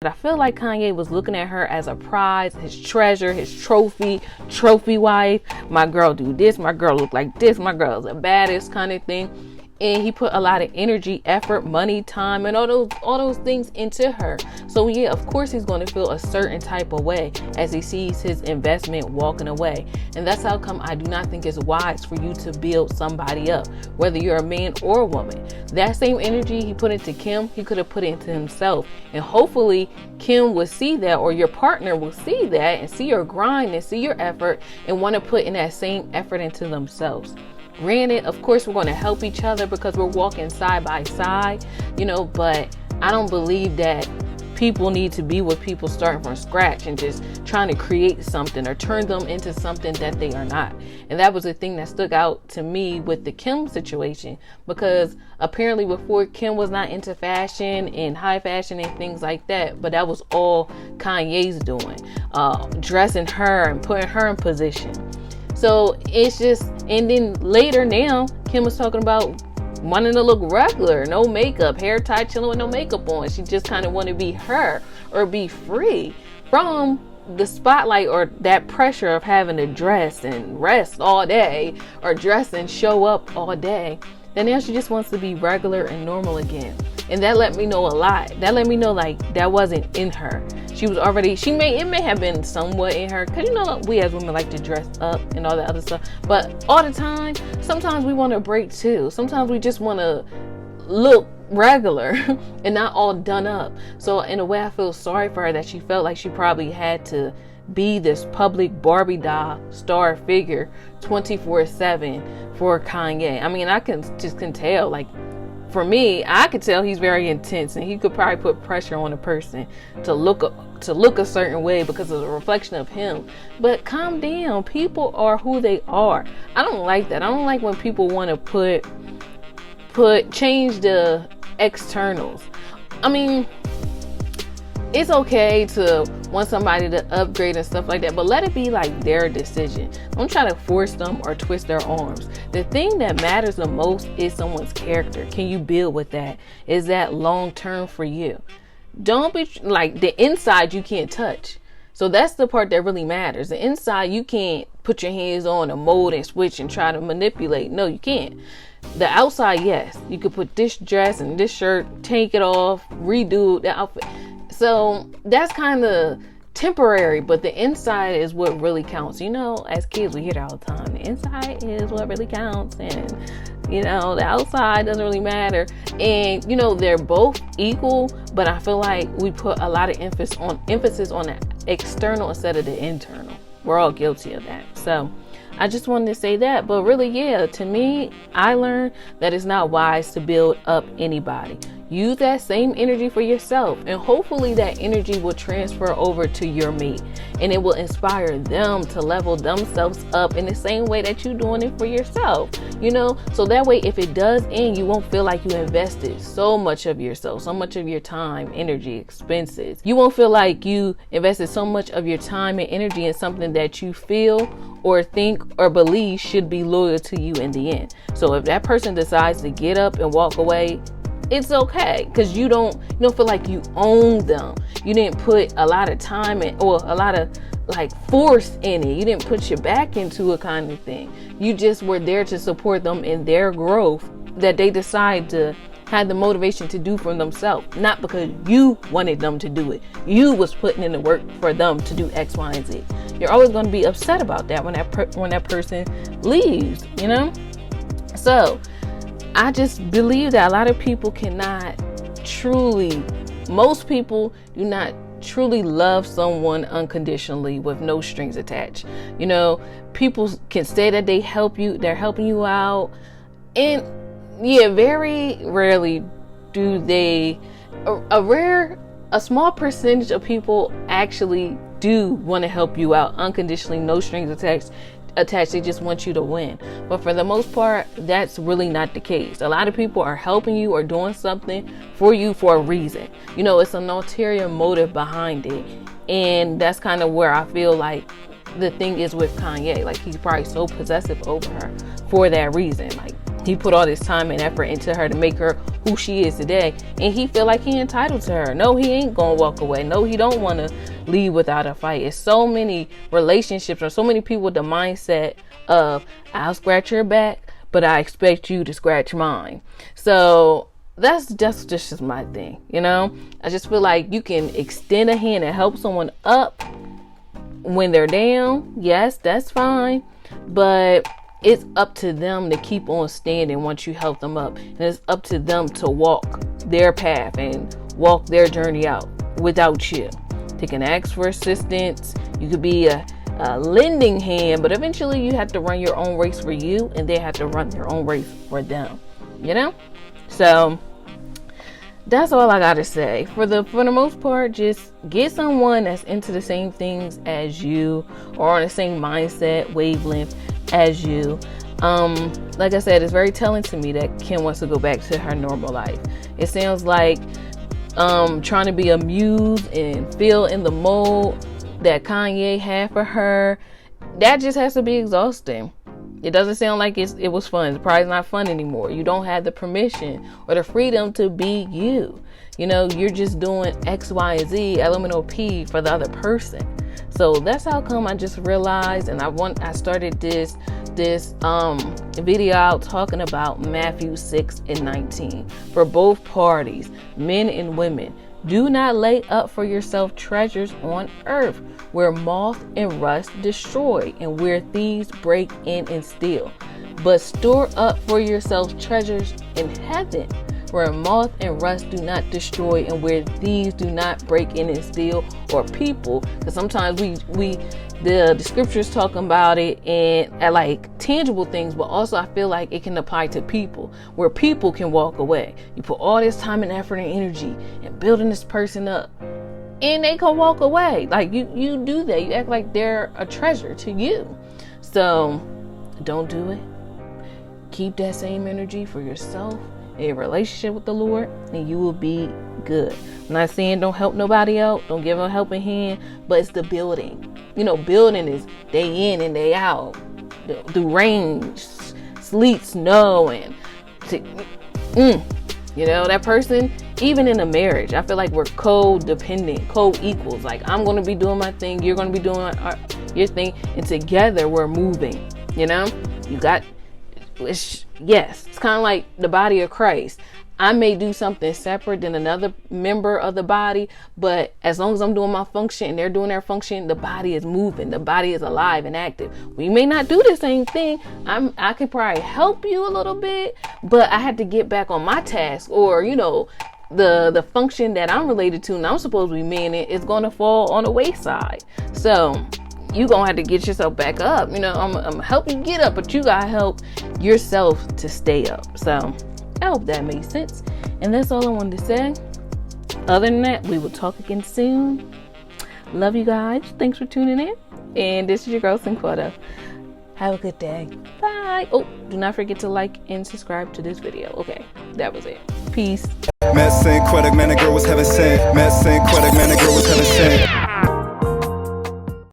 I feel like Kanye was looking at her as a prize, his treasure, his trophy wife. My girl do this, my girl look like this, my girl's the baddest kind of thing. And he put a lot of energy, effort, money, time, and all those things into her. So yeah, of course he's going to feel a certain type of way as he sees his investment walking away. And that's how come I do not think it's wise for you to build somebody up, whether you're a man or a woman. That same energy he put into Kim, he could have put into himself. And hopefully Kim will see that, or your partner will see that and see your grind and see your effort and want to put in that same effort into themselves. Granted, of course, we're going to help each other because we're walking side by side, but I don't believe that people need to be with people starting from scratch and just trying to create something or turn them into something that they are not. And that was the thing that stuck out to me with the Kim situation, because apparently before, Kim was not into fashion and high fashion and things like that, but that was all Kanye's doing, dressing her and putting her in position. So it's just, and then later now, Kim was talking about wanting to look regular, no makeup, hair tied, chilling with no makeup on. She just kind of wanted to be her or be free from the spotlight or that pressure of having to dress and rest all day or dress and show up all day. And now she just wants to be regular and normal again. And that let me know a lot. That let me know like that wasn't in her. She was already, it may have been somewhat in her, because we as women like to dress up and all that other stuff, but all the time, sometimes we want to break too. Sometimes we just want to look regular and not all done up. So in a way, I feel sorry for her that she felt like she probably had to be this public Barbie doll star figure 24/7 for Kanye. I mean, I can tell, like, for me, I could tell he's very intense, and he could probably put pressure on a person to look a certain way because of the reflection of him. But calm down. People are who they are. I don't like that. I don't like when people want to change the externals. I mean, it's okay to want somebody to upgrade and stuff like that, but let it be like their decision. Don't try to force them or twist their arms. The thing that matters the most is someone's character. Can you build with that? Is that long term for you? Don't be like, the inside you can't touch. So that's the part that really matters. The inside you can't put your hands on a mold and switch and try to manipulate. No, you can't. The outside, yes. You could put this dress and this shirt, take it off, redo the outfit. So that's kind of temporary, but the inside is what really counts. As kids, we hear that all the time. The inside is what really counts. And, the outside doesn't really matter. And, they're both equal, but I feel like we put a lot of emphasis on the external instead of the internal. We're all guilty of that. So I just wanted to say that. But really, yeah, to me, I learned that it's not wise to build up anybody. Use that same energy for yourself, and hopefully that energy will transfer over to your mate, and it will inspire them to level themselves up in the same way that you're doing it for yourself, so that way if it does end, you won't feel like you invested so much of yourself, so much of your time, energy, expenses. You won't feel like you invested so much of your time and energy in something that you feel or think or believe should be loyal to you in the end. So if that person decides to get up and walk away, it's okay, because you don't feel like you own them. You didn't put a lot of time or a lot of force in it. You didn't put your back into it, kind of thing. You just were there to support them in their growth that they decide to have the motivation to do for themselves, not because you wanted them to do it. You was putting in the work for them to do X, Y, and Z. You're always going to be upset about that when that person leaves, So I just believe that a lot of people most people do not truly love someone unconditionally with no strings attached. People can say that they're helping you out, and yeah, very rarely do they. A small percentage of people actually do want to help you out unconditionally, no strings attached. They just want you to win. But for the most part, that's really not the case. A lot of people are helping you or doing something for you for a reason. It's an ulterior motive behind it. And that's kind of where I feel like the thing is with Kanye. Like, he's probably so possessive over her for that reason. Like, he put all this time and effort into her to make her who she is today, and he feel like he entitled to her. No, he ain't gonna walk away. No, he don't want to leave without a fight. It's so many relationships or so many people with the mindset of, I'll scratch your back, but I expect you to scratch mine. So that's just my thing, you know. I just feel like you can extend a hand and help someone up when they're down. Yes, that's fine, but it's up to them to keep on standing once you help them up, and it's up to them to walk their path and walk their journey out without you. They can ask for assistance. You could be a lending hand, but eventually you have to run your own race for you, and they have to run their own race for them, you know. So that's all I gotta say. For the most part, just get someone that's into the same things as you, or on the same mindset wavelength as you. Like I said, it's very telling to me that Kim wants to go back to her normal life. It sounds like trying to be a muse and feel in the mold that Kanye had for her, that just has to be exhausting. It doesn't sound like it was fun. It's probably not fun anymore. You don't have the permission or the freedom to be you. You know, you're just doing X, Y, and Z, elemental P for the other person. So that's how come I just realized, and I started this video out talking about Matthew 6:19 for both parties, men and women. Do not lay up for yourself treasures on earth, where moth and rust destroy, and where thieves break in and steal. But store up for yourself treasures in heaven, where moth and rust do not destroy, and where thieves do not break in and steal. Or people, because sometimes the scriptures talking about it and at like tangible things, but also I feel like it can apply to people, where people can walk away. You put all this time and effort and energy and building this person up, and they can walk away. Like you do that. You act like they're a treasure to you. So don't do it. Keep that same energy for yourself, a relationship with the Lord, and you will be good. I'm not saying don't help nobody out, don't give them a helping hand, but it's the building. You know, building is day in and day out, through rain, sleet, snow, and you know, that person, even in a marriage, I feel like we're co-dependent, co-equals. Like, I'm going to be doing my thing, you're going to be doing your thing, and together we're moving. You know, it's kind of like the body of Christ. I may do something separate than another member of the body, but as long as I'm doing my function and they're doing their function, the body is moving, the body is alive and active. We may not do the same thing. I could probably help you a little bit, but I had to get back on my task, or, you know, the function that I'm related to and I'm supposed to be manning is going to fall on the wayside. So you gonna have to get yourself back up. You know, I'm help you get up, but you gotta help yourself to stay up. So I hope that made sense. And that's all I wanted to say. Other than that, we will talk again soon. Love you guys. Thanks for tuning in. And this is your girl, Cinquetta. Have a good day. Bye. Oh, do not forget to like and subscribe to this video. Okay, that was it. Peace. Man, Cinquetta, man, that girl was heaven sent. Man, Cinquetta, man, that girl was heaven sent.